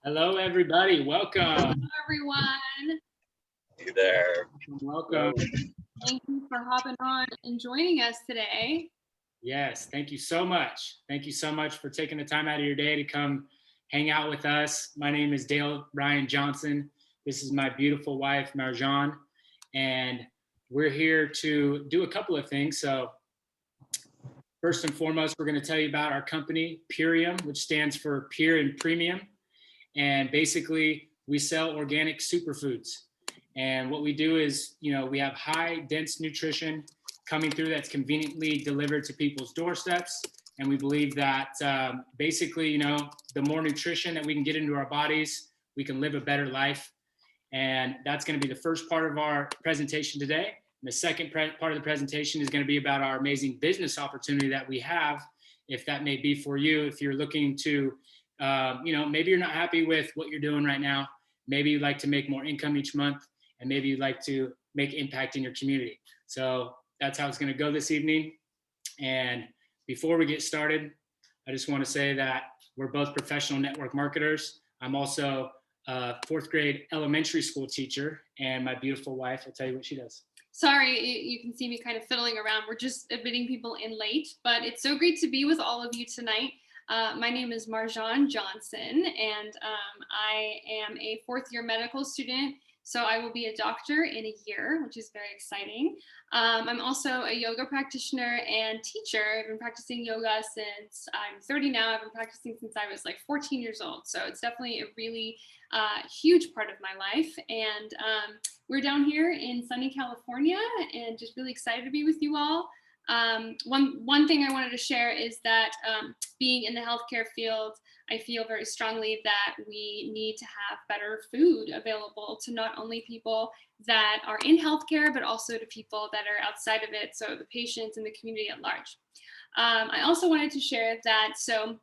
Hello, everybody. Welcome. Hello, everyone. Hey there. Welcome. Thank you for hopping on and joining us today. Yes, thank you so much. Thank you so much for taking the time out of your day to come hang out with us. My name is Dale Ryan Johnson. This is my beautiful wife, Marjan, and we're here to do a couple of things. So first and foremost, we're going to tell you about our company, Purium, which stands for Pure and Premium. And basically, we sell organic superfoods. And what we do is, we have high dense nutrition coming through that's conveniently delivered to people's doorsteps. And we believe that basically, the more nutrition that we can get into our bodies, we can live a better life. And that's going to be the first part of our presentation today. And the second part of the presentation is going to be about our amazing business opportunity that we have, if that may be for you, if you're looking to maybe you're not happy with what you're doing right now. Maybe you'd like to make more income each month, and maybe you'd like to make impact in your community. So that's how it's going to go this evening. And before we get started, I just want to say that we're both professional network marketers. I'm also a fourth grade elementary school teacher, and my beautiful wife, I'll tell you what she does. Sorry, you can see me kind of fiddling around. We're just admitting people in late, but it's so great to be with all of you tonight. My name is Marjan Johnson, and I am a fourth-year medical student, so I will be a doctor in a year, which is very exciting. I'm also a yoga practitioner and teacher. I've been practicing yoga since I'm 30 now. I've been practicing since I was like 14 years old, so it's definitely a really huge part of my life. And we're down here in sunny California, and just really excited to be with you all. One thing I wanted to share is that being in the healthcare field, I feel very strongly that we need to have better food available to not only people that are in healthcare, but also to people that are outside of it, so the patients and the community at large. I also wanted to share that, so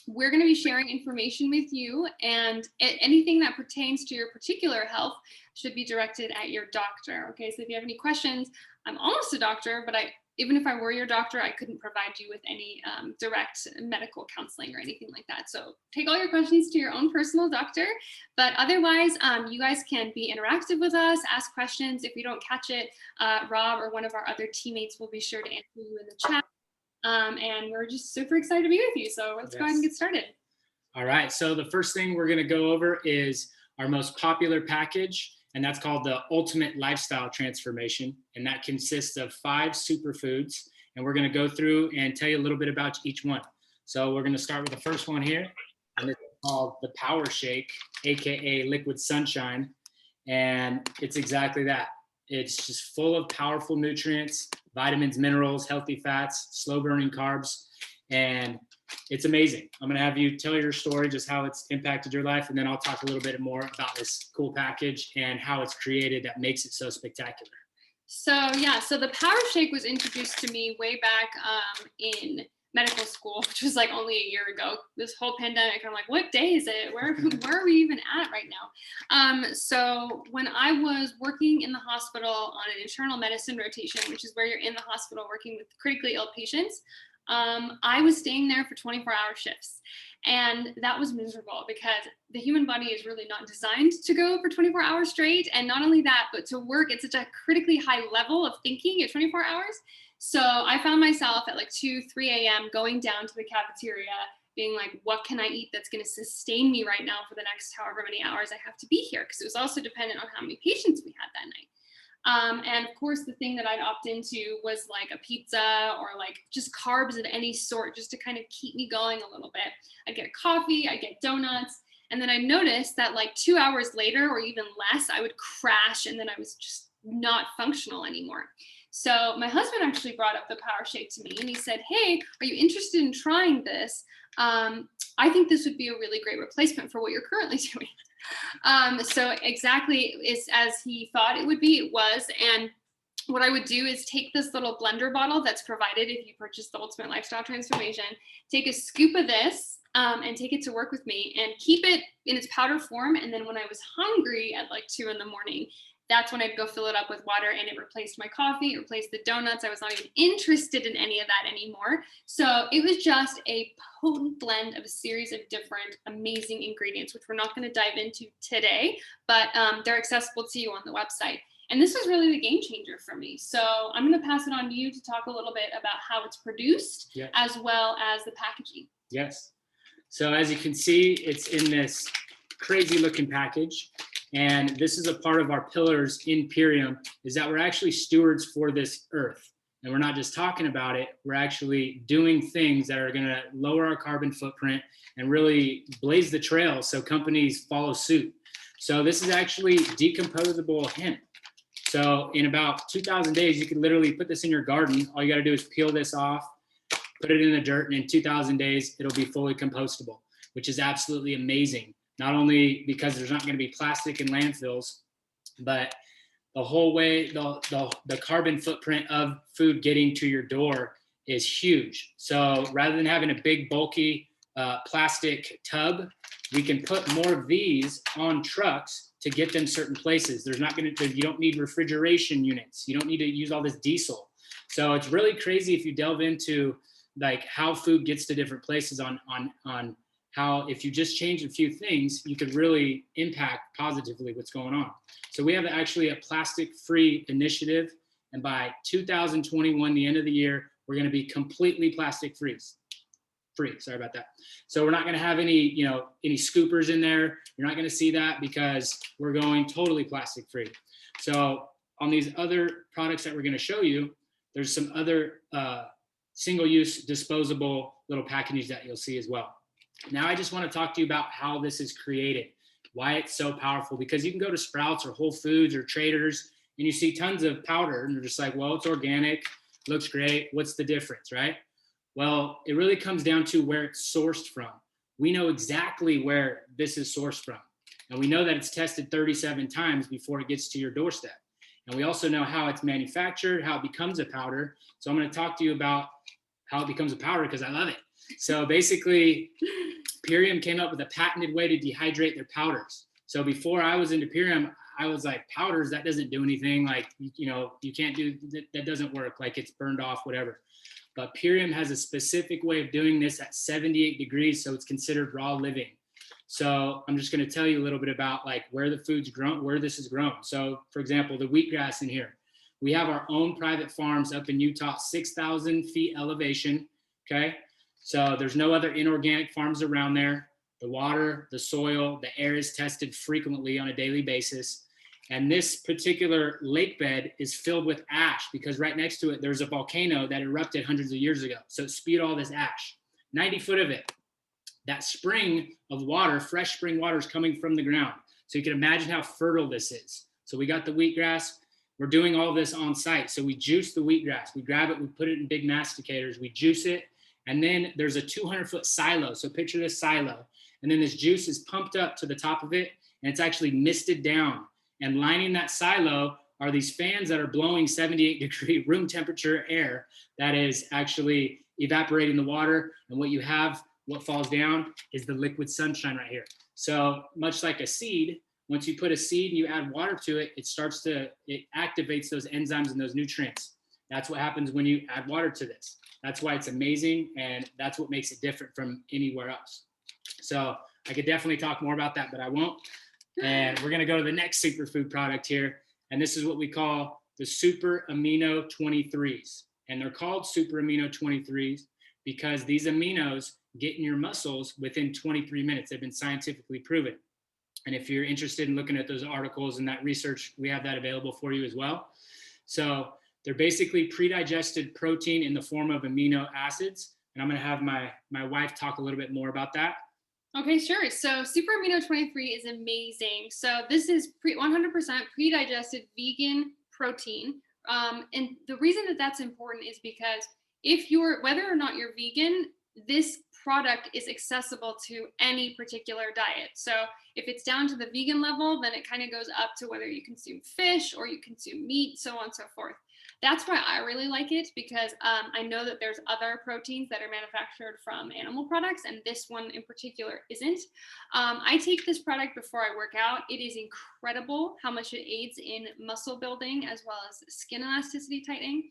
we're going to be sharing information with you, and anything that pertains to your particular health should be directed at your doctor. Okay, so if you have any questions, I'm almost a doctor, but even if I were your doctor, I couldn't provide you with any direct medical counseling or anything like that. So take all your questions to your own personal doctor. But otherwise, you guys can be interactive with us, ask questions. If we don't catch it, Rob or one of our other teammates will be sure to answer you in the chat. And we're just super excited to be with you. So let's go ahead and get started. All right. So the first thing we're going to go over is our most popular package, and that's called the Ultimate Lifestyle Transformation. And that consists of 5 superfoods. And we're going to go through and tell you a little bit about each one. So we're going to start with the first one here. And it's called the Power Shake, AKA Liquid Sunshine. And it's exactly that. It's just full of powerful nutrients, vitamins, minerals, healthy fats, slow burning carbs. And it's amazing. I'm going to have you tell your story, just how it's impacted your life, and then I'll talk a little bit more about this cool package and how it's created that makes it so spectacular. So the Power Shake was introduced to me way back in medical school, which was like only a year ago. This whole pandemic, I'm like, what day is it? Where are we even at right now? So when I was working in the hospital on an internal medicine rotation, which is where you're in the hospital working with critically ill patients, I was staying there for 24-hour shifts. And that was miserable because the human body is really not designed to go for 24 hours straight. And not only that, but to work at such a critically high level of thinking at 24 hours. So I found myself at like 2, 3 a.m. going down to the cafeteria being like, what can I eat that's going to sustain me right now for the next however many hours I have to be here? Because it was also dependent on how many patients we had that night. And of course, the thing that I'd opt into was like a pizza or like just carbs of any sort, just to kind of keep me going a little bit. I get coffee, I get donuts. And then I noticed that like 2 hours later or even less, I would crash and then I was just not functional anymore. So my husband actually brought up the Power Shake to me and he said, hey, are you interested in trying this? I think this would be a really great replacement for what you're currently doing. So exactly is as he thought it would be, it was. And what I would do is take this little blender bottle that's provided if you purchase the Ultimate Lifestyle Transformation, take a scoop of this and take it to work with me and keep it in its powder form. And then when I was hungry at like 2 in the morning, that's when I'd go fill it up with water, and it replaced my coffee, it replaced the donuts. I was not even interested in any of that anymore. So it was just a potent blend of a series of different amazing ingredients, which we're not going to dive into today, but they're accessible to you on the website. And this was really the game changer for me. So I'm going to pass it on to you to talk a little bit about how it's produced, as well as the packaging. Yes. So as you can see, it's in this crazy looking package. And this is a part of our pillars in Purium, is that we're actually stewards for this earth. And we're not just talking about it, we're actually doing things that are going to lower our carbon footprint and really blaze the trail so companies follow suit. So this is actually decomposable hemp. So in about 2,000 days, you can literally put this in your garden. All you got to do is peel this off, put it in the dirt, and in 2,000 days, it'll be fully compostable, which is absolutely amazing. Not only because there's not going to be plastic in landfills, but the whole way, the carbon footprint of food getting to your door is huge. So rather than having a big, bulky plastic tub, we can put more of these on trucks to get them certain places. There's not going to, you don't need refrigeration units. You don't need to use all this diesel. So it's really crazy if you delve into like how food gets to different places on how if you just change a few things, you could really impact positively what's going on. So we have actually a plastic-free initiative, and by 2021, the end of the year, we're going to be completely plastic-free. Sorry about that. So we're not going to have any scoopers in there. You're not going to see that because we're going totally plastic-free. So on these other products that we're going to show you, there's some other single-use disposable little packages that you'll see as well. Now I just want to talk to you about how this is created, why it's so powerful, because you can go to Sprouts or Whole Foods or Traders and you see tons of powder and you're just like, well, it's organic, looks great. What's the difference, right? Well, it really comes down to where it's sourced from. We know exactly where this is sourced from. And we know that it's tested 37 times before it gets to your doorstep. And we also know how it's manufactured, how it becomes a powder. So I'm going to talk to you about how it becomes a powder because I love it. So basically, Purium came up with a patented way to dehydrate their powders. So before I was into Purium, I was like, powders, that doesn't do anything. Like, you can't do that, doesn't work. Like it's burned off, whatever. But Purium has a specific way of doing this at 78 degrees. So it's considered raw living. So I'm just going to tell you a little bit about like where the food's grown, where this is grown. So for example, the wheatgrass in here, we have our own private farms up in Utah, 6,000 feet elevation. Okay. So there's no other inorganic farms around there. The water, the soil, the air is tested frequently on a daily basis. And this particular lake bed is filled with ash because right next to it, there's a volcano that erupted hundreds of years ago. So it spewed all this ash, 90 foot of it. That spring of water, fresh spring water is coming from the ground. So you can imagine how fertile this is. So we got the wheatgrass. We're doing all this on site. So we juice the wheatgrass. We grab it, we put it in big masticators, we juice it. And then there's a 200-foot silo. So picture this silo. And then this juice is pumped up to the top of it, and it's actually misted down. And lining that silo are these fans that are blowing 78-degree room temperature air that is actually evaporating the water. And what falls down is the liquid sunshine right here. So much like a seed, once you put a seed and you add water to it, it activates those enzymes and those nutrients. That's what happens when you add water to this. That's why it's amazing, and that's what makes it different from anywhere else. So I could definitely talk more about that, but I won't. And we're going to go to the next superfood product here, and this is what we call the Super Amino 23s. And they're called Super Amino 23s because these aminos get in your muscles within 23 minutes. They've been scientifically proven. And if you're interested in looking at those articles and that research, we have that available for you as well. So they're basically pre-digested protein in the form of amino acids. And I'm going to have my wife talk a little bit more about that. Okay, sure. So Super Amino 23 is amazing. So this is 100% pre-digested vegan protein. And the reason that that's important is because whether or not you're vegan, this product is accessible to any particular diet. So if it's down to the vegan level, then it kind of goes up to whether you consume fish or you consume meat, so on and so forth. That's why I really like it, because I know that there's other proteins that are manufactured from animal products, and this one in particular isn't. I take this product before I work out. It is incredible how much it aids in muscle building as well as skin elasticity tightening.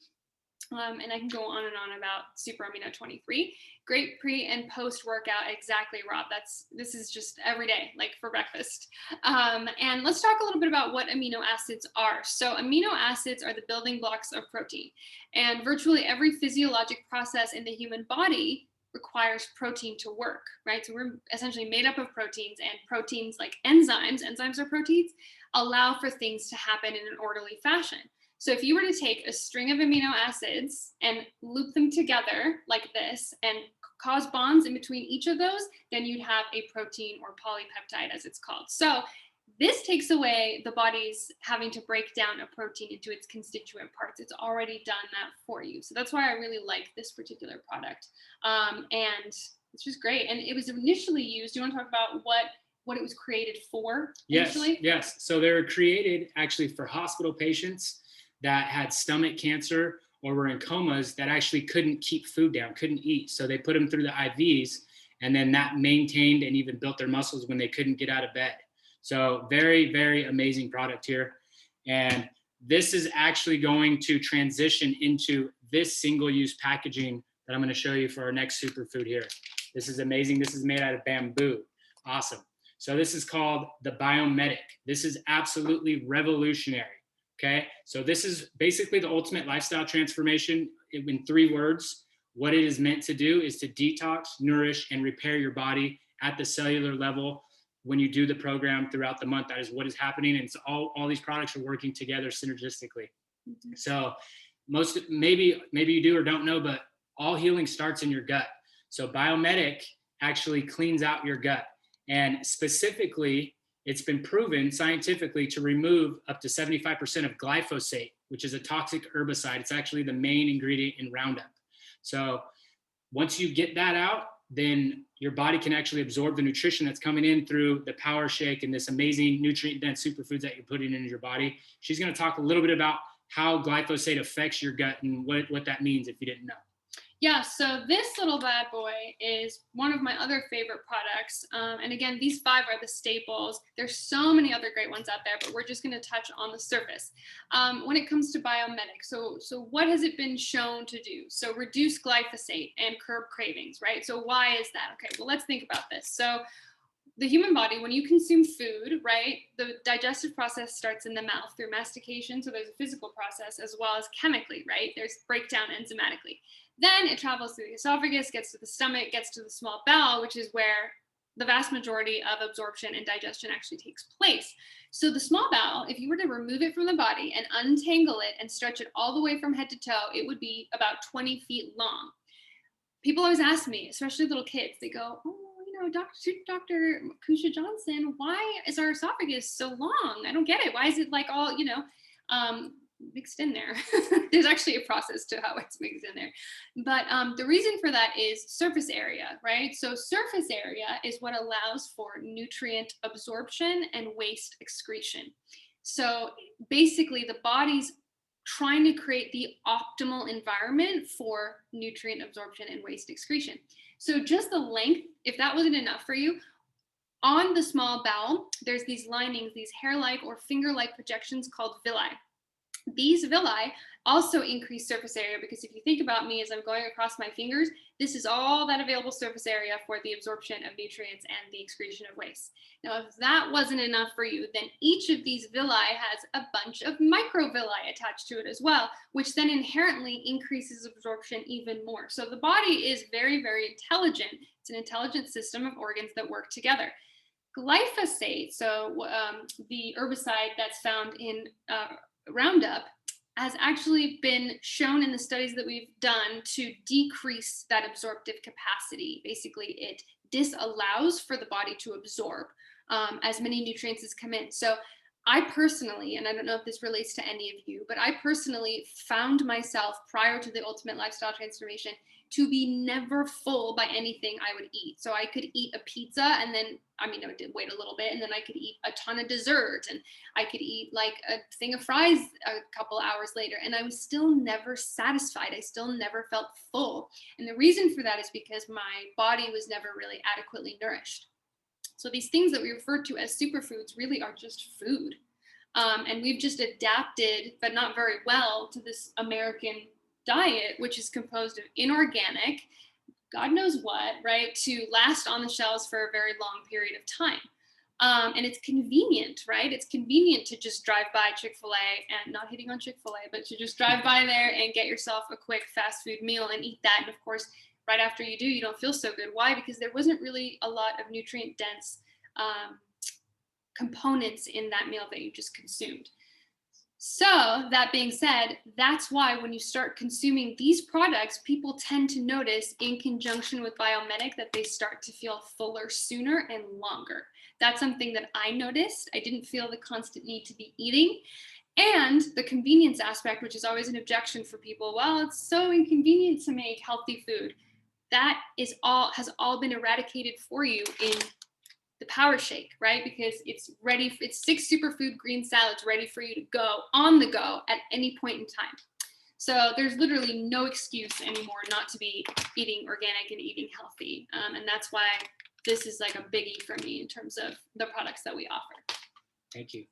And I can go on and on about Super Amino 23. Great pre and post workout. Exactly, Rob. This is just every day, like for breakfast. And let's talk a little bit about what amino acids are. So amino acids are the building blocks of protein, and virtually every physiologic process in the human body requires protein to work, right? So we're essentially made up of proteins, and proteins like enzymes are proteins, allow for things to happen in an orderly fashion. So if you were to take a string of amino acids and loop them together like this and cause bonds in between each of those, then you'd have a protein, or polypeptide as it's called. So this takes away the body's having to break down a protein into its constituent parts. It's already done that for you. So that's why I really like this particular product. And it's just great. And it was initially used, do you want to talk about what it was created for initially? Yes. So they were created actually for hospital patients that had stomach cancer or were in comas that actually couldn't keep food down, couldn't eat. So they put them through the IVs, and then that maintained and even built their muscles when they couldn't get out of bed. So very, very amazing product here. And this is actually going to transition into this single-use packaging that I'm going to show you for our next superfood here. This is amazing. This is made out of bamboo. Awesome. So this is called the Biomedic. This is absolutely revolutionary. Okay, so this is basically the ultimate lifestyle transformation in 3 words. What it is meant to do is to detox, nourish, and repair your body at the cellular level when you do the program throughout the month. That is what is happening, and it's all these products are working together synergistically. Mm-hmm. So maybe you do or don't know, but all healing starts in your gut. So Biomedic actually cleans out your gut, and specifically, it's been proven scientifically to remove up to 75% of glyphosate, which is a toxic herbicide. It's actually the main ingredient in Roundup. So once you get that out, then your body can actually absorb the nutrition that's coming in through the Power Shake and this amazing nutrient-dense superfoods that you're putting into your body. She's going to talk a little bit about how glyphosate affects your gut and what that means if you didn't know. Yeah, so this little bad boy is one of my other favorite products. And again, these 5 are the staples. There's so many other great ones out there, but we're just going to touch on the surface. When it comes to Biomedic, so what has it been shown to do? So reduce glyphosate and curb cravings, right? So why is that? Okay, well, let's think about this. So the human body, when you consume food, right, the digestive process starts in the mouth through mastication. So there's a physical process as well as chemically, right? There's breakdown enzymatically. Then it travels through the esophagus, gets to the stomach, gets to the small bowel, which is where the vast majority of absorption and digestion actually takes place. So the small bowel, if you were to remove it from the body and untangle it and stretch it all the way from head to toe, it would be about 20 feet long. People always ask me, especially little kids, they go, oh, Dr. Kusha Johnson, why is our esophagus so long? I don't get it. Why is it like all, mixed in there? There's actually a process to how it's mixed in there. But the reason for that is surface area, right? So surface area is what allows for nutrient absorption and waste excretion. So basically the body's trying to create the optimal environment for nutrient absorption and waste excretion. So just the length, if that wasn't enough for you, on the small bowel, there's these linings, these hair-like or finger-like projections called villi. These villi also increase surface area, because if you think about me as I'm going across my fingers, this is all that available surface area for the absorption of nutrients and the excretion of waste. Now, if that wasn't enough for you, then each of these villi has a bunch of microvilli attached to it as well, which then inherently increases absorption even more. So the body is very, very intelligent. It's an intelligent system of organs that work together. Glyphosate, so the herbicide that's found in Roundup, has actually been shown in the studies that we've done to decrease that absorptive capacity. Basically, it disallows for the body to absorb as many nutrients as come in. So I personally, and I don't know if this relates to any of you, but I personally found myself prior to the ultimate lifestyle transformation to be never full by anything I would eat. So I could eat a pizza and then, I mean, I would wait a little bit, and then I could eat a ton of dessert, and I could eat like a thing of fries a couple hours later, and I was still never satisfied. I still never felt full. And the reason for that is because my body was never really adequately nourished. So these things that we refer to as superfoods really are just food. And we've just adapted, but not very well, to this American diet, which is composed of inorganic, God knows what, right, to last on the shelves for a very long period of time. And it's convenient, right? It's convenient to just drive by Chick-fil-A, and not hitting on Chick-fil-A, but to just drive by there and get yourself a quick fast food meal and eat that. And of course, right after you do, you don't feel so good. Why? Because there wasn't really a lot of nutrient dense components in that meal that you just consumed. So that being said, that's why when you start consuming these products, people tend to notice, in conjunction with Biomedic, that they start to feel fuller sooner and longer. That's something that I noticed. I didn't feel the constant need to be eating. And the convenience aspect, which is always an objection for people. Well, it's so inconvenient to make healthy food. That has all been eradicated for you in the Power Shake, right? Because it's ready, it's 6 superfood green salads ready for you to go on the go at any point in time. So there's literally no excuse anymore not to be eating organic and eating healthy. And that's why this is like a biggie for me in terms of the products that we offer. Thank you.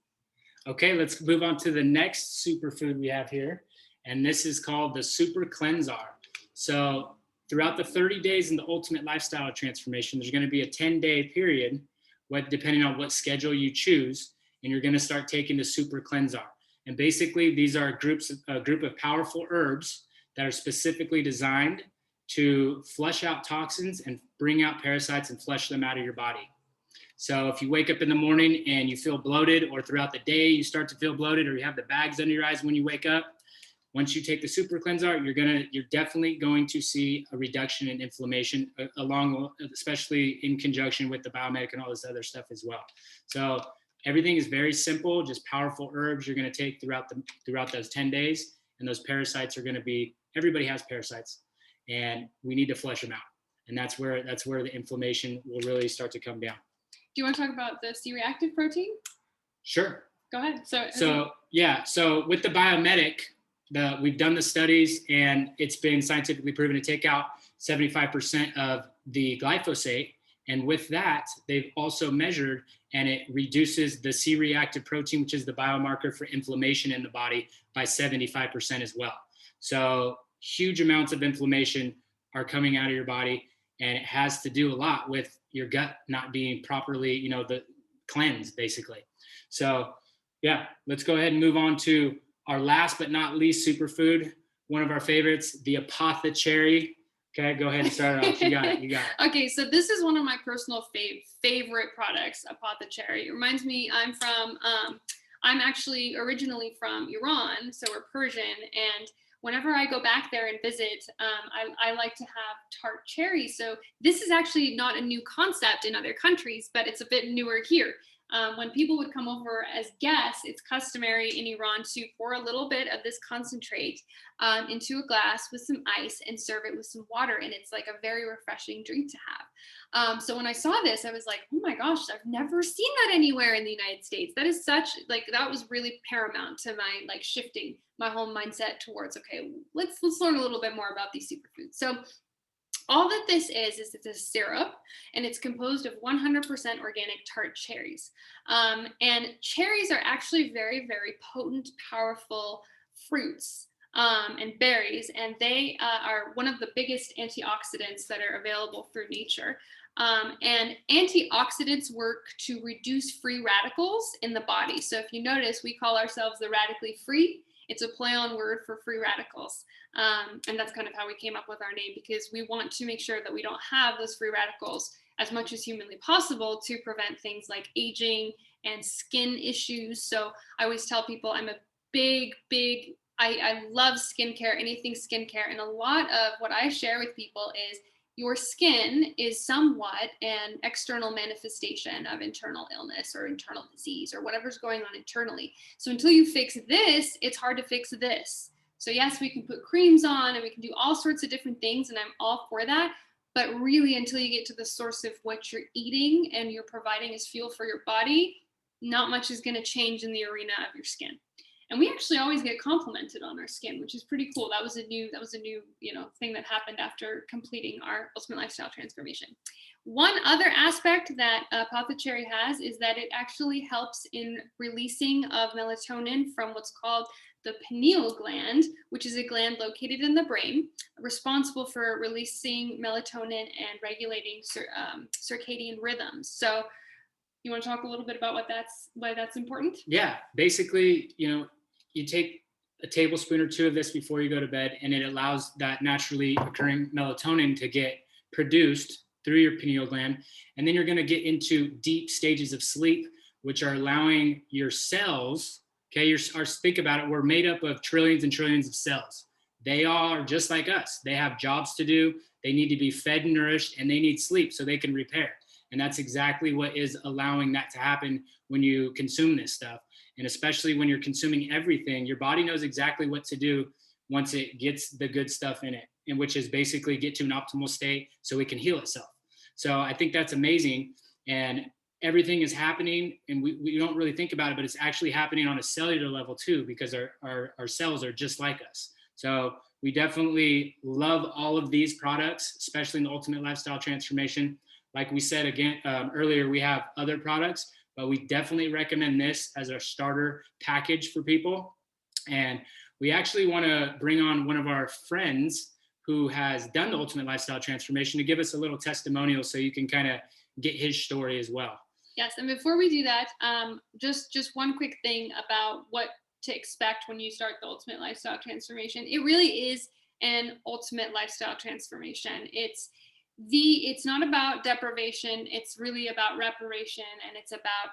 Okay, let's move on to the next superfood we have here. And this is called the Super Cleanser. So throughout the 30 days in the Ultimate Lifestyle Transformation, there's going to be a 10-day period, depending on what schedule you choose, and you're going to start taking the Super Cleanser. And basically, these are a group of powerful herbs that are specifically designed to flush out toxins and bring out parasites and flush them out of your body. So if you wake up in the morning and you feel bloated, or throughout the day you start to feel bloated, or you have the bags under your eyes when you wake up, once you take the Super Cleanser, you're definitely going to see a reduction in inflammation, especially in conjunction with the Biomedic and all this other stuff as well. So everything is very simple, just powerful herbs you're going to take throughout those 10 days. And those parasites are going to be, everybody has parasites, and we need to flush them out. And that's where the inflammation will really start to come down. Do you want to talk about the C-reactive protein? Sure. Go ahead. So with the Biomedic, we've done the studies, and it's been scientifically proven to take out 75% of the glyphosate. And with that, they've also measured, and it reduces the C-reactive protein, which is the biomarker for inflammation in the body, by 75% as well. So huge amounts of inflammation are coming out of your body, and it has to do a lot with your gut not being properly, the cleanse, basically. So yeah, let's go ahead and move on to our last but not least superfood, one of our favorites, the Apothecary. Okay, go ahead and start it off. You got it. Okay, so this is one of my personal favorite products, Apothecary. It reminds me, I'm actually originally from Iran, so we're Persian, and whenever I go back there and visit, I like to have tart cherry. So this is actually not a new concept in other countries, but it's a bit newer here. When people would come over as guests, it's customary in Iran to pour a little bit of this concentrate into a glass with some ice and serve it with some water. And it's like a very refreshing drink to have. So when I saw this, I was like, oh my gosh, I've never seen that anywhere in the United States. That is that was really paramount to my shifting my whole mindset towards, okay, let's learn a little bit more about these superfoods. So all that this is it's a syrup, and it's composed of 100% organic tart cherries. And cherries are actually very, very potent, powerful fruits and berries, and they are one of the biggest antioxidants that are available through nature. And antioxidants work to reduce free radicals in the body. So if you notice, we call ourselves the radically free. It's a play on word for free radicals. And that's kind of how we came up with our name, because we want to make sure that we don't have those free radicals as much as humanly possible to prevent things like aging and skin issues. So I always tell people I'm a big, I love skincare, anything skincare. And a lot of what I share with people is your skin is somewhat an external manifestation of internal illness or internal disease or whatever's going on internally. So until you fix this, it's hard to fix this. So yes, we can put creams on and we can do all sorts of different things, and I'm all for that. But really, until you get to the source of what you're eating and you're providing as fuel for your body, not much is going to change in the arena of your skin. And we actually always get complimented on our skin, which is pretty cool. That was a new thing that happened after completing our Ultimate Lifestyle Transformation. One other aspect that Apothecary has is that it actually helps in releasing of melatonin from what's called the pineal gland, which is a gland located in the brain, responsible for releasing melatonin and regulating circadian rhythms. So you want to talk a little bit about why that's important? Yeah, basically, you take a tablespoon or two of this before you go to bed, and it allows that naturally occurring melatonin to get produced through your pineal gland. And then you're going to get into deep stages of sleep, which are allowing your cells, okay, think about it, we're made up of trillions and trillions of cells. They are just like us. They have jobs to do. They need to be fed and nourished, and they need sleep so they can repair. And that's exactly what is allowing that to happen when you consume this stuff. And especially when you're consuming everything, your body knows exactly what to do once it gets the good stuff in it, and which is basically get to an optimal state so it can heal itself. So I think that's amazing. And everything is happening, and we don't really think about it, but it's actually happening on a cellular level too, because our cells are just like us. So we definitely love all of these products, especially in the Ultimate Lifestyle Transformation. Like we said again earlier, we have other products, but we definitely recommend this as our starter package for people. And we actually want to bring on one of our friends who has done the Ultimate Lifestyle Transformation to give us a little testimonial so you can kind of get his story as well. Yes, and before we do that, just one quick thing about what to expect when you start the Ultimate Lifestyle Transformation. It really is an ultimate lifestyle transformation. It's not about deprivation, it's really about reparation, and it's about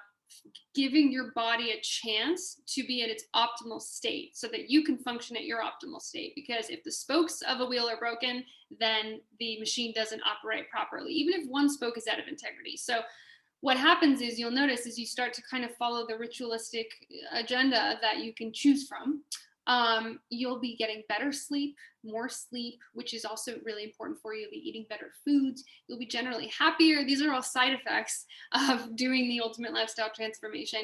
giving your body a chance to be at its optimal state so that you can function at your optimal state. Because if the spokes of a wheel are broken, then the machine doesn't operate properly, even if one spoke is out of integrity. So what happens is you'll notice as you start to kind of follow the ritualistic agenda that you can choose from, you'll be getting better sleep, more sleep, which is also really important for you. You'll be eating better foods. You'll be generally happier. These are all side effects of doing the Ultimate Lifestyle Transformation,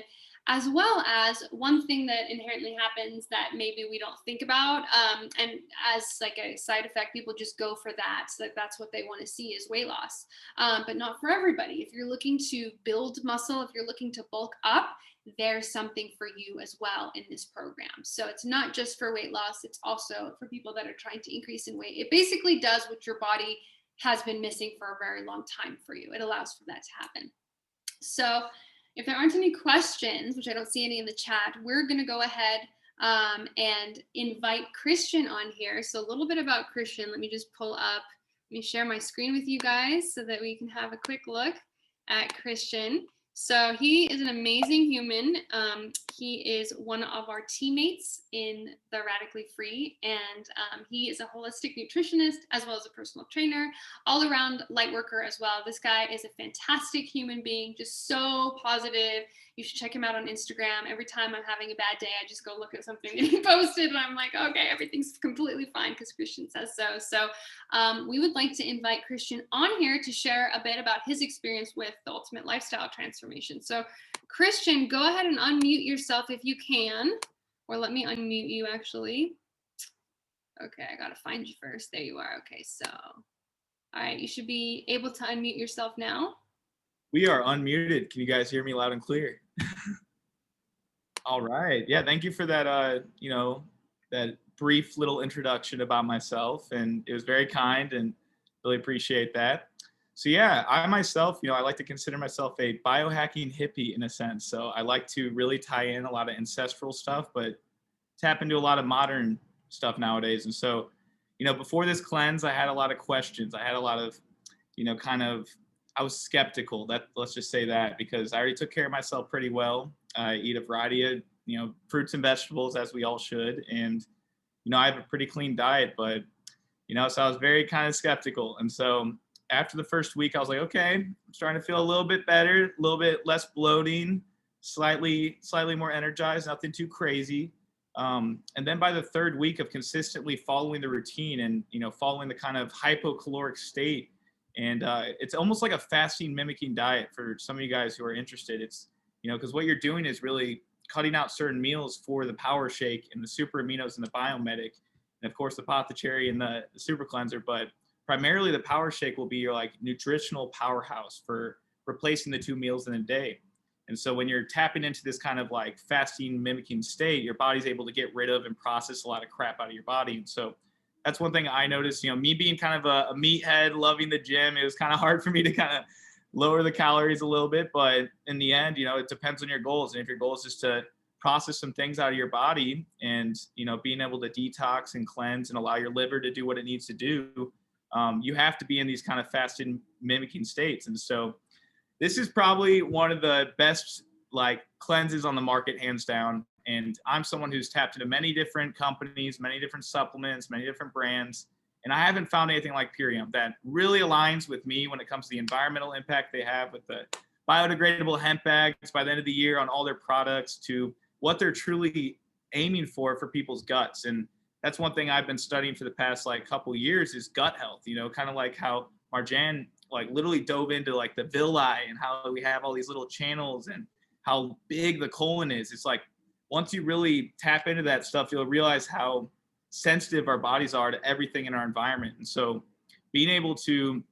as well as one thing that inherently happens that maybe we don't think about. And as like a side effect, people just go for that. So that's what they want to see is weight loss, but not for everybody. If you're looking to build muscle, if you're looking to bulk up, there's something for you as well in this program. So it's not just for weight loss, it's also for people that are trying to increase in weight. It basically does what your body has been missing for a very long time for you. It allows for that to happen. So if there aren't any questions, which I don't see any in the chat, we're going to go ahead and invite Christian on here. So a little bit about Christian. Let me just pull up, let me share my screen with you guys so that we can have a quick look at Christian. So he is an amazing human. He is one of our teammates in the Radically Free, and he is a holistic nutritionist as well as a personal trainer, all around light worker as well. This guy is a fantastic human being, just so positive. You should check him out on Instagram. Every time I'm having a bad day, I just go look at something that he posted, and I'm like, okay, everything's completely fine because Christian says so. So we would like to invite Christian on here to share a bit about his experience with the Ultimate Lifestyle Transformation. So Christian, go ahead and unmute yourself if you can, or let me unmute you actually. Okay, I gotta find you first. There you are. Okay, so all right, you should be able to unmute yourself now. We are unmuted. Can you guys hear me loud and clear? All right. Yeah, thank you for that that brief little introduction about myself, and it was very kind and really appreciate that. So yeah, I myself, I like to consider myself a biohacking hippie in a sense. So I like to really tie in a lot of ancestral stuff, but tap into a lot of modern stuff nowadays. And so, before this cleanse, I had a lot of questions. I had a lot of, I was skeptical. Let's just say that, because I already took care of myself pretty well. I eat a variety of, fruits and vegetables, as we all should. And, I have a pretty clean diet, but, so I was very kind of skeptical. And so after the first week, I was like, okay, I'm starting to feel a little bit better, a little bit less bloating, slightly more energized, nothing too crazy. And then by the third week of consistently following the routine and, following the kind of hypocaloric state, and it's almost like a fasting mimicking diet for some of you guys who are interested. It's, because what you're doing is really cutting out certain meals for the power shake and the super aminos and the biomedic, and of course the apothecary and the super cleanser. But primarily the power shake will be your like nutritional powerhouse for replacing the 2 meals in a day. And so when you're tapping into this kind of like fasting mimicking state, your body's able to get rid of and process a lot of crap out of your body. And so that's one thing I noticed, me being kind of a meathead, loving the gym, it was kind of hard for me to kind of lower the calories a little bit. But in the end, it depends on your goals. And if your goal is just to process some things out of your body and, being able to detox and cleanse and allow your liver to do what it needs to do, you have to be in these kind of fasting mimicking states. And so this is probably one of the best like cleanses on the market, hands down. And I'm someone who's tapped into many different companies, many different supplements, many different brands. And I haven't found anything like Purium that really aligns with me when it comes to the environmental impact they have with the biodegradable hemp bags by the end of the year on all their products to what they're truly aiming for people's guts. And that's one thing I've been studying for the past like couple years is gut health, kind of like how Marjan like literally dove into like the villi and how we have all these little channels and how big the colon is. It's like, once you really tap into that stuff, you'll realize how sensitive our bodies are to everything in our environment. And so being able to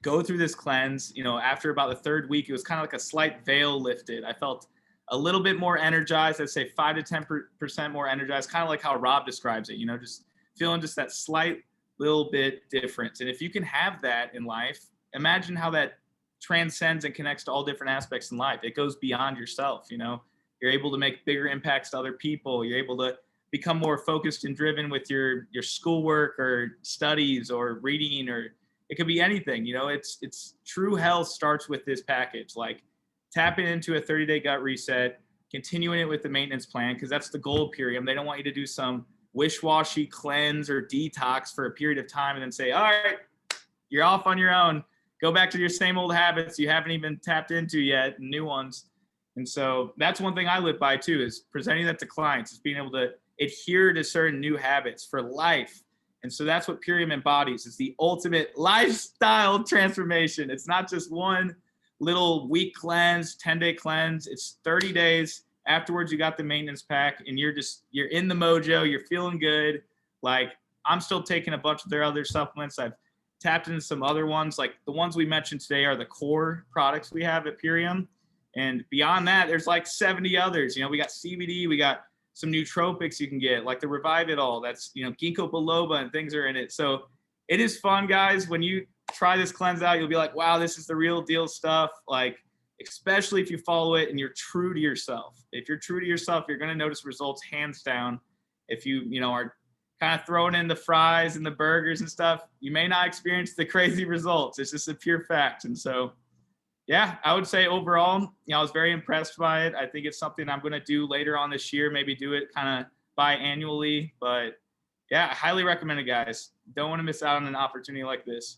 go through this cleanse, after about the third week, it was kind of like a slight veil lifted. I felt a little bit more energized. I'd say 5 to 10% more energized, kind of like how Rob describes it, just feeling just that slight little bit difference. And if you can have that in life, imagine how that transcends and connects to all different aspects in life. It goes beyond yourself, You're able to make bigger impacts to other people. You're able to become more focused and driven with your schoolwork or studies or reading, or it could be anything. It's true health starts with this package, like tapping into a 30-day gut reset, continuing it with the maintenance plan, because that's the goal of Purium. They don't want you to do some wish-washy cleanse or detox for a period of time and then say, all right, you're off on your own. Go back to your same old habits you haven't even tapped into yet, new ones. And so that's one thing I live by too, is presenting that to clients, is being able to adhere to certain new habits for life. And so that's what Purium embodies, is the ultimate lifestyle transformation. It's not just one little week cleanse, 10-day cleanse. It's 30 days. Afterwards, you got the maintenance pack and you're in the mojo, you're feeling good. Like I'm still taking a bunch of their other supplements. I've tapped into some other ones. Like the ones we mentioned today are the core products we have at Purium. And beyond that, there's like 70 others. We got CBD, we got some nootropics you can get, like the Revive It All. That's, ginkgo biloba and things are in it. So it is fun, guys. When you try this cleanse out, you'll be like, wow, this is the real deal stuff. Like, especially if you follow it and you're true to yourself. If you're true to yourself, you're going to notice results hands down. If you, are kind of throwing in the fries and the burgers and stuff, you may not experience the crazy results. It's just a pure fact. And so, yeah, I would say overall, I was very impressed by it. I think it's something I'm going to do later on this year, maybe do it kind of biannually. But yeah, I highly recommend it, guys. Don't want to miss out on an opportunity like this.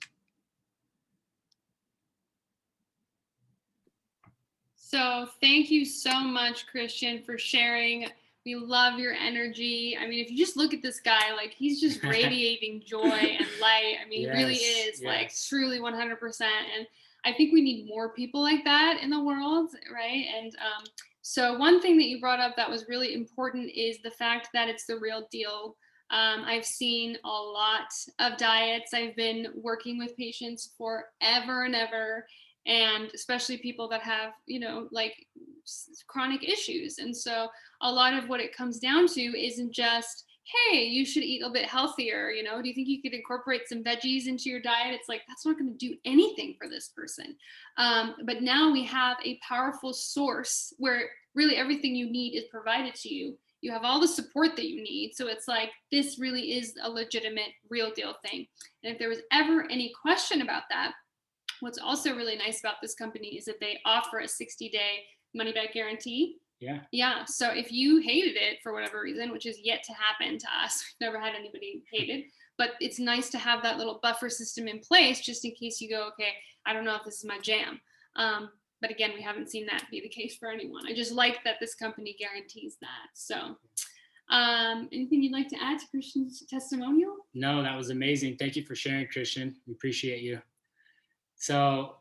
So thank you so much, Christian, for sharing. We love your energy. I mean, if you just look at this guy, like he's just radiating joy and light. I mean, yes, he really is like yes. truly 100%. And I think we need more people like that in the world, right? And so one thing that you brought up that was really important is the fact that it's the real deal. I've seen a lot of diets. I've been working with patients forever and ever, and especially people that have, like chronic issues. And so a lot of what it comes down to isn't just, hey, you should eat a bit healthier. Do you think you could incorporate some veggies into your diet? It's like, that's not going to do anything for this person. But now we have a powerful source where really everything you need is provided to you. You have all the support that you need. So it's like, this really is a legitimate, real deal thing. And if there was ever any question about that, what's also really nice about this company is that they offer a 60-day money back guarantee. Yeah. So if you hated it for whatever reason, which is yet to happen to us, we've never had anybody hate it, but it's nice to have that little buffer system in place just in case you go, okay, I don't know if this is my jam. But again, we haven't seen that be the case for anyone. I just like that this company guarantees that. So Anything you'd like to add to Christian's testimonial? No, that was amazing. Thank you for sharing, Christian. We appreciate you. So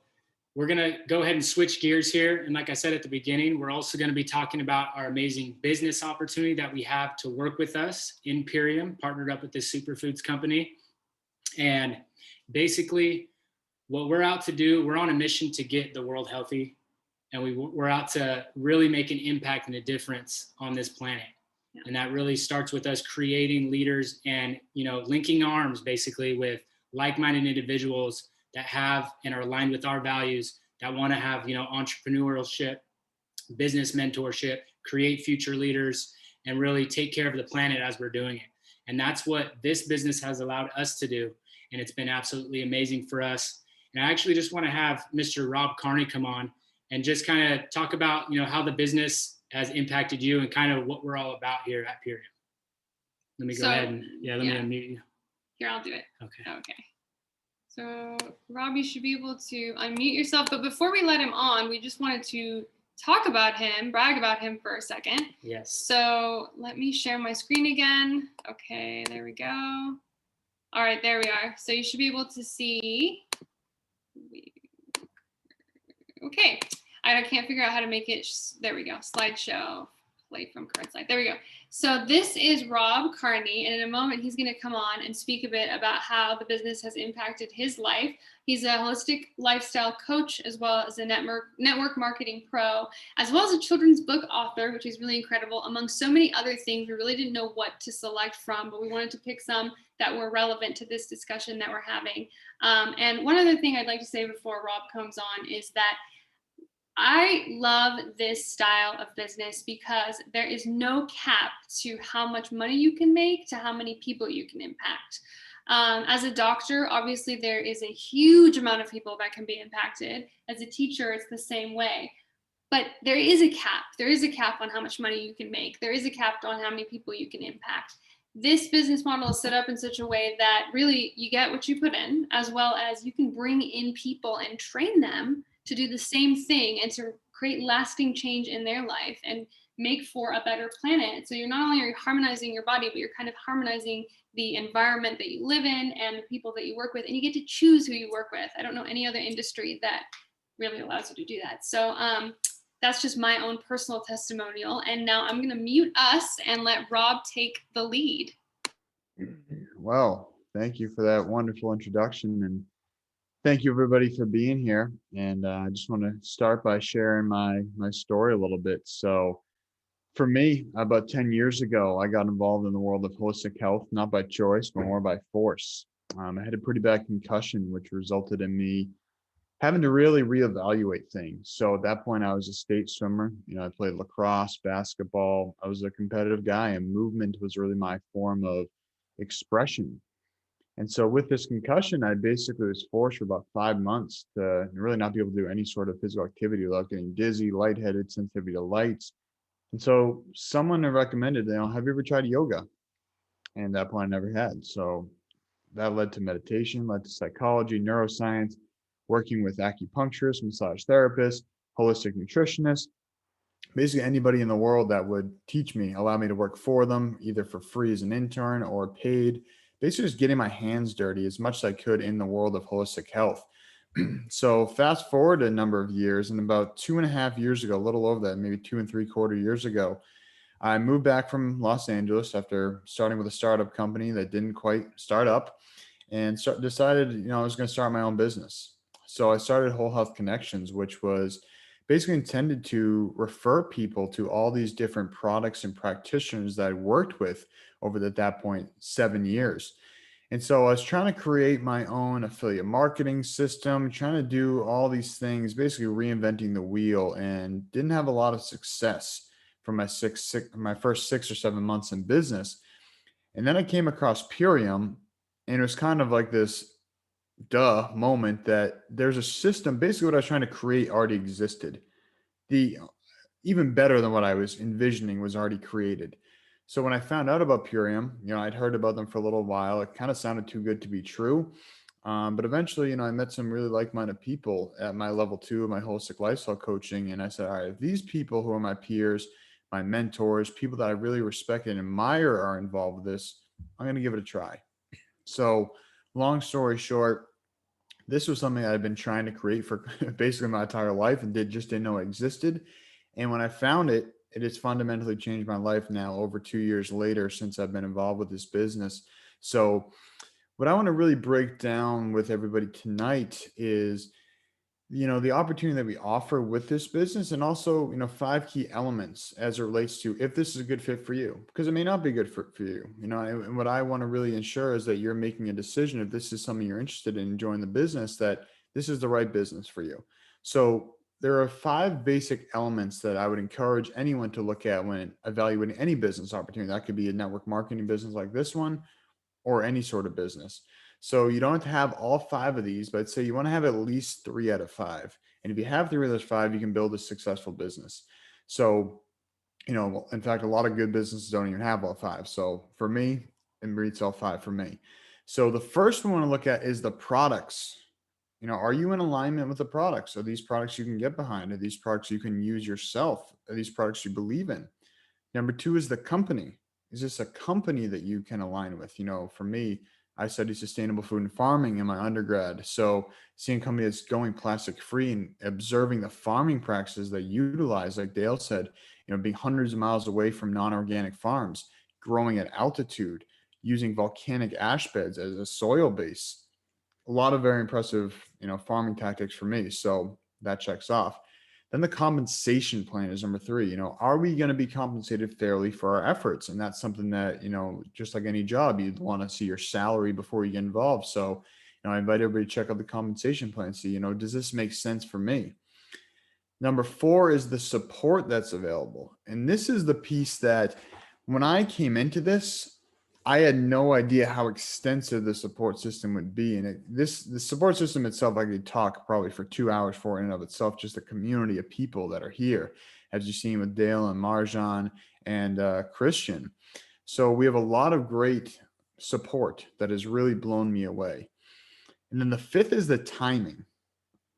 we're going to go ahead and switch gears here. And like I said at the beginning, we're also going to be talking about our amazing business opportunity that we have to work with us in Imperium, partnered up with this Superfoods company. And basically, what we're out to do, we're on a mission to get the world healthy. And we're out to really make an impact and a difference on this planet. Yeah. And that really starts with us creating leaders and, linking arms basically with like-minded individuals that have and are aligned with our values, that want to have, entrepreneurship, business mentorship, create future leaders, and really take care of the planet as we're doing it. And that's what this business has allowed us to do. And it's been absolutely amazing for us. And I actually just want to have Mr. Rob Carney come on and just kind of talk about, how the business has impacted you and kind of what we're all about here at Imperium. Let me go ahead and, let me unmute you. Here, I'll do it. Okay. So Rob, you should be able to unmute yourself. But before we let him on, we just wanted to talk about him, brag about him for a second. Yes. So let me share my screen again. Okay, there we go. All right, there we are. So you should be able to see. Okay, I can't figure out how to make it. There we go. Slideshow. Play from current slide. There we go. So this is Rob Carney, and in a moment he's going to come on and speak a bit about how the business has impacted his life. He's a holistic lifestyle coach, as well as a network marketing pro, as well as a children's book author, which is really incredible. Among so many other things, we really didn't know what to select from, but we wanted to pick some that were relevant to this discussion that we're having. And one other thing I'd like to say before Rob comes on is that I love this style of business because there is no cap to how much money you can make, to how many people you can impact. As a doctor, obviously there is a huge amount of people that can be impacted. As a teacher, it's the same way. But there is a cap. There is a cap on how much money you can make. There is a cap on how many people you can impact. This business model is set up in such a way that really you get what you put in, as well as you can bring in people and train them to do the same thing and to create lasting change in their life and make for a better planet. So you're not only harmonizing your body, but you're kind of harmonizing the environment that you live in and the people that you work with, and you get to choose who you work with. I don't know any other industry that really allows you to do that. So that's just my own personal testimonial. And now I'm going to mute us and let Rob take the lead. Well, thank you for that wonderful introduction, and thank you everybody for being here. And I just want to start by sharing my story a little bit. So for me, about 10 years ago, I got involved in the world of holistic health, not by choice, but more by force. I had a pretty bad concussion, which resulted in me having to really reevaluate things. So at that point, I was a state swimmer. I played lacrosse, basketball. I was a competitive guy, and movement was really my form of expression. And so with this concussion, I basically was forced for about 5 months to really not be able to do any sort of physical activity without getting dizzy, lightheaded, sensitivity to lights. And so someone recommended, have you ever tried yoga? And at that point, I never had. So that led to meditation, led to psychology, neuroscience, working with acupuncturists, massage therapists, holistic nutritionists, basically anybody in the world that would teach me, allow me to work for them, either for free as an intern or paid, basically just getting my hands dirty as much as I could in the world of holistic health. So fast forward a number of years, and about 2.5 years ago, a little over that, maybe 2.75 years ago, I moved back from Los Angeles after starting with a startup company that didn't quite start up, and decided, I was going to start my own business. So I started Whole Health Connections, which was basically intended to refer people to all these different products and practitioners that I worked with over at that point 7 years. And so I was trying to create my own affiliate marketing system, trying to do all these things, basically reinventing the wheel, and didn't have a lot of success for my first 6 or 7 months in business. And then I came across Purium, and it was kind of like this moment that there's a system. Basically what I was trying to create already existed. The even better than what I was envisioning was already created. So when I found out about Purium, I'd heard about them for a little while. It kind of sounded too good to be true. But eventually, I met some really like-minded people at my level 2 of my holistic lifestyle coaching. And I said, all right, if these people who are my peers my mentors, people that I really respect and admire are involved with this, I'm going to give it a try. So long story short, this was something I've been trying to create for basically my entire life and didn't know it existed. And when I found it, it has fundamentally changed my life now over 2 years later since I've been involved with this business. So what I want to really break down with everybody tonight is, the opportunity that we offer with this business, and also, 5 key elements as it relates to if this is a good fit for you, because it may not be good for you, and what I want to really ensure is that you're making a decision, if this is something you're interested in joining the business, that this is the right business for you. So there are 5 basic elements that I would encourage anyone to look at when evaluating any business opportunity. That could be a network marketing business like this one, or any sort of business. So you don't have to have all 5 of these, but say you want to have at least 3 out of 5. And if you have 3 of those 5, you can build a successful business. So, in fact, a lot of good businesses don't even have all 5. So for me, it reads all 5 for me. So the first one we want to look at is the products. Are you in alignment with the products? Are these products you can get behind? Are these products you can use yourself? Are these products you believe in? Number 2 is the company. Is this a company that you can align with? For me, I studied sustainable food and farming in my undergrad. So seeing a company that's going plastic free and observing the farming practices they utilize, like Dale said, being hundreds of miles away from non-organic farms, growing at altitude, using volcanic ash beds as a soil base. A lot of very impressive, farming tactics for me. So that checks off. Then the compensation plan is number 3. Are we going to be compensated fairly for our efforts? And that's something that, just like any job, you'd want to see your salary before you get involved. So, I invite everybody to check out the compensation plan. See, does this make sense for me? Number 4 is the support that's available. And this is the piece that when I came into this, I had no idea how extensive the support system would be. And the support system itself, I could talk probably for 2 hours for in and of itself, just the community of people that are here, as you've seen with Dale and Marjan and Christian. So we have a lot of great support that has really blown me away. And then the 5th is the timing.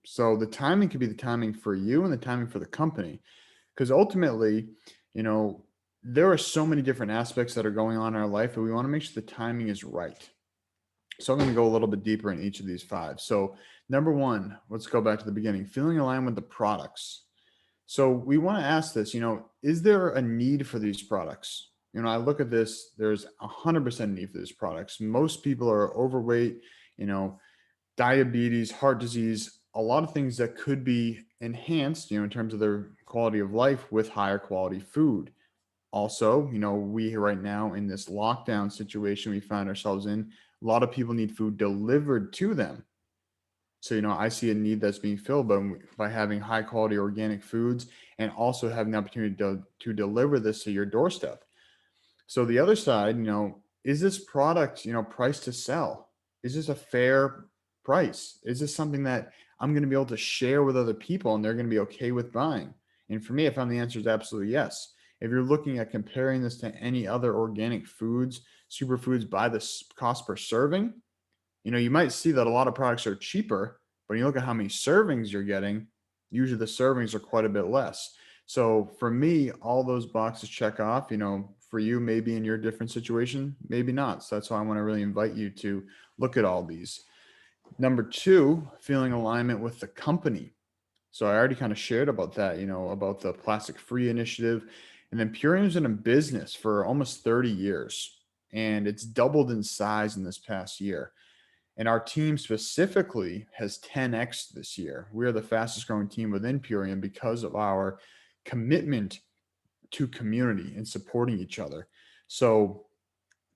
So the timing could be the timing for you and the timing for the company, because ultimately, there are so many different aspects that are going on in our life, and we want to make sure the timing is right. So I'm going to go a little bit deeper in each of these 5. So number 1, let's go back to the beginning, feeling aligned with the products. So we want to ask this, is there a need for these products? I look at this, there's 100% need for these products. Most people are overweight, diabetes, heart disease, a lot of things that could be enhanced, in terms of their quality of life with higher quality food. Also, we right now in this lockdown situation we find ourselves in, a lot of people need food delivered to them. So, I see a need that's being filled by having high quality organic foods and also having the opportunity to deliver this to your doorstep. So the other side, is this product, priced to sell? Is this a fair price? Is this something that I'm going to be able to share with other people and they're going to be okay with buying? And for me, I found the answer is absolutely yes. If you're looking at comparing this to any other organic foods, superfoods by the cost per serving, you might see that a lot of products are cheaper, but when you look at how many servings you're getting, usually the servings are quite a bit less. So for me, all those boxes check off. For you, maybe in your different situation, maybe not. So that's why I want to really invite you to look at all these. Number 2, feeling alignment with the company. So I already kind of shared about that, about the plastic free initiative. And then Purium's been in business for almost 30 years, and it's doubled in size in this past year. And our team specifically has 10x this year. We are the fastest growing team within Purium because of our commitment to community and supporting each other. So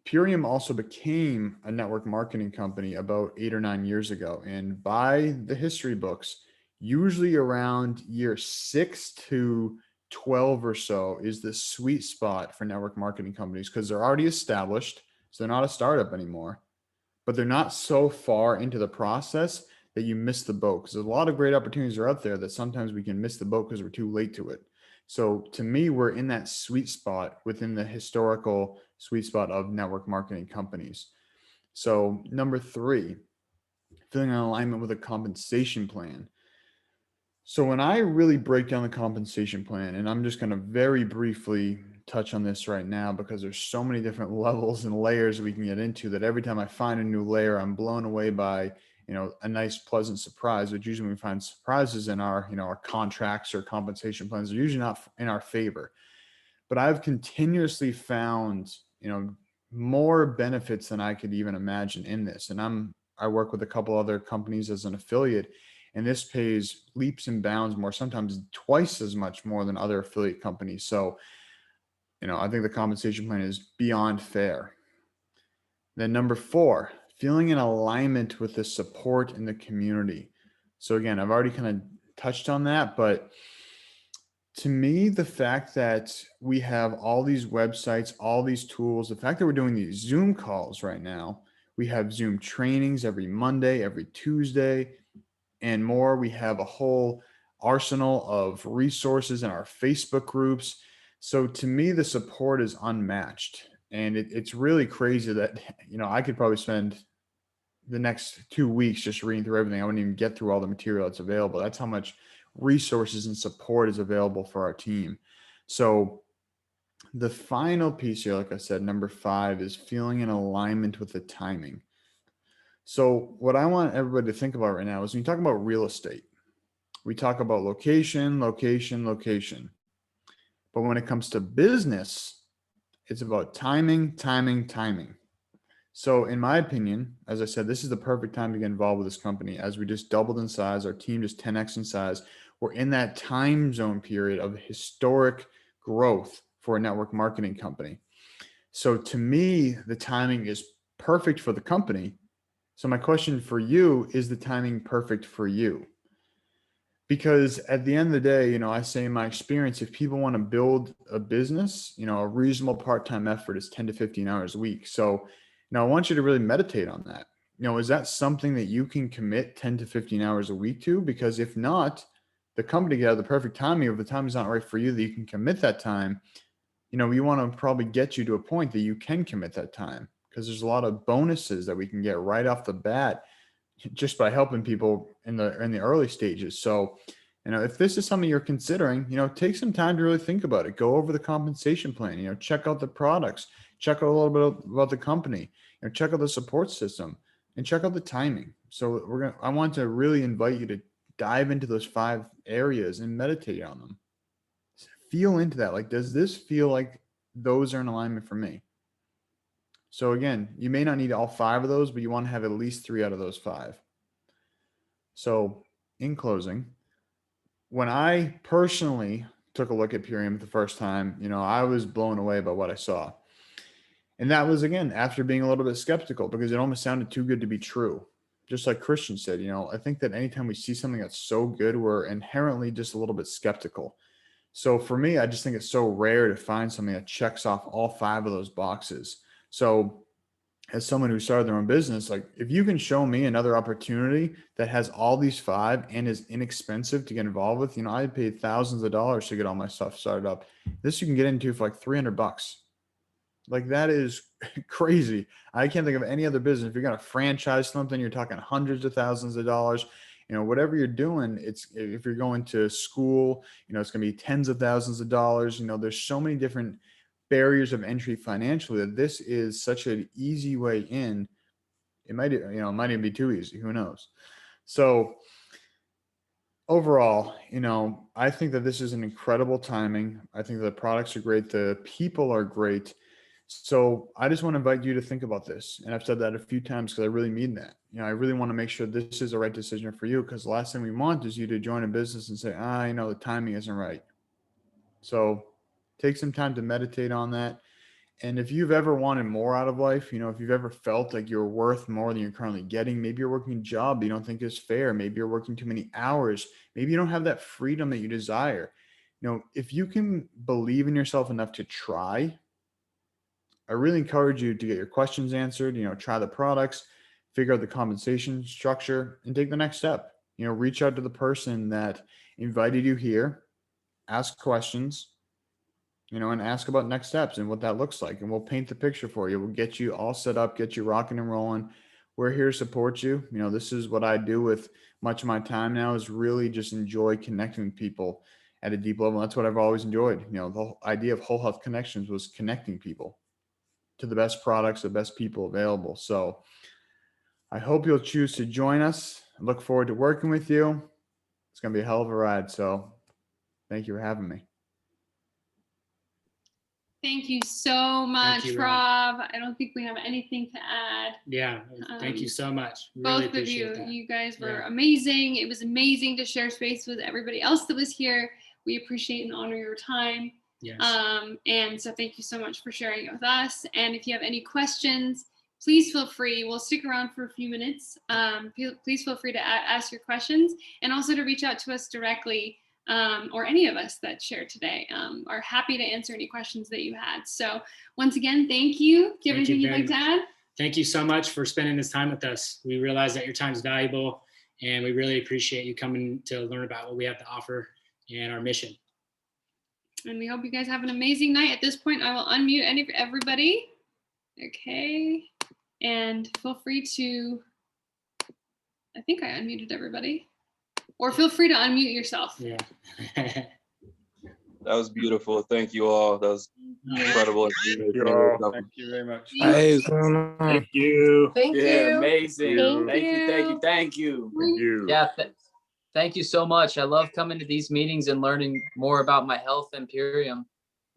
Purium also became a network marketing company about 8 or 9 years ago. And by the history books, usually around year 6 to 12 or so is the sweet spot for network marketing companies, because they're already established. So they're not a startup anymore, but they're not so far into the process that you miss the boat, because a lot of great opportunities are out there that sometimes we can miss the boat because we're too late to it. So to me, we're in that sweet spot within the historical sweet spot of network marketing companies. So number 3, feeling in alignment with a compensation plan. So when I really break down the compensation plan, and I'm just going to very briefly touch on this right now because there's so many different levels and layers we can get into that every time I find a new layer, I'm blown away by, a nice, pleasant surprise, which usually when we find surprises in our, our contracts or compensation plans are usually not in our favor. But I've continuously found, more benefits than I could even imagine in this. And I work with a couple other companies as an affiliate, and this pays leaps and bounds more, sometimes twice as much more than other affiliate companies. So, I think the compensation plan is beyond fair. Then number 4, feeling in alignment with the support in the community. So again, I've already kind of touched on that, but to me, the fact that we have all these websites, all these tools, the fact that we're doing these Zoom calls right now, we have Zoom trainings every Monday, every Tuesday, and more. We have a whole arsenal of resources in our Facebook groups. So to me, the support is unmatched. And it's really crazy that, I could probably spend the next 2 weeks just reading through everything. I wouldn't even get through all the material that's available. That's how much resources and support is available for our team. So the final piece here, like I said, number 5 is feeling in alignment with the timing. So what I want everybody to think about right now is when you talk about real estate, we talk about location, location, location. But when it comes to business, it's about timing, timing, timing. So in my opinion, as I said, this is the perfect time to get involved with this company as we just doubled in size. Our team just 10x in size. We're in that time zone period of historic growth for a network marketing company. So to me, the timing is perfect for the company. So my question for you, is the timing perfect for you? Because at the end of the day, I say in my experience, if people want to build a business, a reasonable part-time effort is 10 to 15 hours a week. So now I want you to really meditate on that. Is that something that you can commit 10 to 15 hours a week to? Because if not, the company can have the perfect timing. If the time is not right for you, that you can commit that time. We want to probably get you to a point that you can commit that time, because there's a lot of bonuses that we can get right off the bat just by helping people in the early stages. So, if this is something you're considering, take some time to really think about it. Go over the compensation plan, check out the products, check out a little bit about the company, check out the support system, and check out the timing. So I want to really invite you to dive into those 5 areas and meditate on them. Feel into that. Like, does this feel like those are in alignment for me? So again, you may not need all 5 of those, but you want to have at least 3 out of those 5. So in closing, when I personally took a look at Purium the first time, I was blown away by what I saw. And that was, again, after being a little bit skeptical, because it almost sounded too good to be true. Just like Christian said, I think that anytime we see something that's so good, we're inherently just a little bit skeptical. So for me, I just think it's so rare to find something that checks off all 5 of those boxes. So as someone who started their own business, like, if you can show me another opportunity that has all these 5 and is inexpensive to get involved with, I paid thousands of dollars to get all my stuff started up. This you can get into for like $300. Like, that is crazy. I can't think of any other business. If you're going to franchise something, you're talking hundreds of thousands of dollars. Whatever you're doing, if you're going to school, it's going to be tens of thousands of dollars. There's so many different barriers of entry financially that this is such an easy way in. It might even be too easy. Who knows? So overall, I think that this is an incredible timing. I think the products are great. The people are great. So I just want to invite you to think about this. And I've said that a few times because I really mean that. I really want to make sure this is the right decision for you, because the last thing we want is you to join a business and say, the timing isn't right. So take some time to meditate on that. And if you've ever wanted more out of life, if you've ever felt like you're worth more than you're currently getting, maybe you're working a job you don't think is fair. Maybe you're working too many hours. Maybe you don't have that freedom that you desire. If you can believe in yourself enough to try, I really encourage you to get your questions answered, try the products, figure out the compensation structure, and take the next step. Reach out to the person that invited you here, ask questions, and ask about next steps and what that looks like. And we'll paint the picture for you. We'll get you all set up, get you rocking and rolling. We're here to support you. This is what I do with much of my time now is really just enjoy connecting with people at a deep level. That's what I've always enjoyed. You know, the whole idea of Whole Health Connections was connecting people to the best products, the best people available. So I hope you'll choose to join us. I look forward to working with you. It's going to be a hell of a ride. So thank you for having me. Thank you so much, you, Rob. I don't think we have anything to add. Yeah, thank you so much. Both of you, you guys were amazing. It was amazing to share space with everybody else that was here. We appreciate and honor your time. Yes. And so thank you so much for sharing it with us. And if you have any questions, please feel free. We'll stick around for a few minutes. Please feel free to ask your questions and also to reach out to us directly, or any of us that shared today are happy to answer any questions that you had. So once again, thank you. Do you have anything you'd like to add? Thank you so much for spending this time with us. We realize that your time is valuable, and we really appreciate you coming to learn about what we have to offer and our mission. And we hope you guys have an amazing night. At this point, I will unmute everybody. Okay. And feel free to, I think I unmuted everybody. Or feel free to unmute yourself. Yeah. That was beautiful. Thank you all. That was incredible. Thank you all. Thank you very much. Hey, Thank you. Thank Yeah, you. amazing. Thank you. you. Thank you. Thank you. Yeah, thank you so much. I love coming to these meetings and learning more about my health imperium.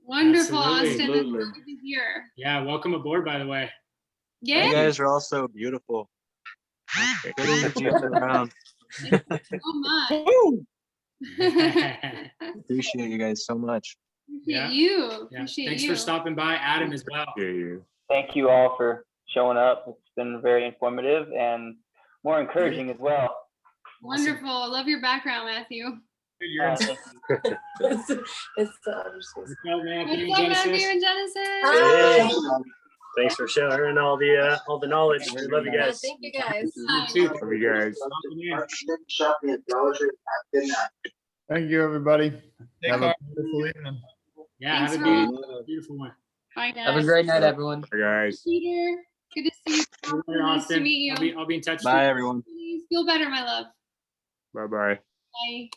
Wonderful, Absolutely. Austin. Absolutely. That's good to hear. Yeah, welcome aboard, by the way. Yeah. you guys are all so beautiful. Good to you around. Thank you so much. Appreciate you guys so much. Appreciate you. Yeah. Appreciate Thanks you. for stopping by, Adam, as well. Thank you all for showing up. It's been very informative and more encouraging as well. Wonderful. I love your background, Matthew. Thank you. It's What's up, Matthew? What's up, Matthew Genesis? and Genesis? Hi. Thanks for sharing all the knowledge. We love you guys. Thank you guys. You too. Love you guys. Thank you, everybody. Take Have care. a beautiful evening. Yeah, Thanks, have a Rob. beautiful one. Bye, guys. Have a great night, everyone. Bye, guys. Peter, good to see you. Later, Nice to Austin. meet you. I'll be in touch. Bye, everyone. Please feel better, my love. Bye-bye. Bye.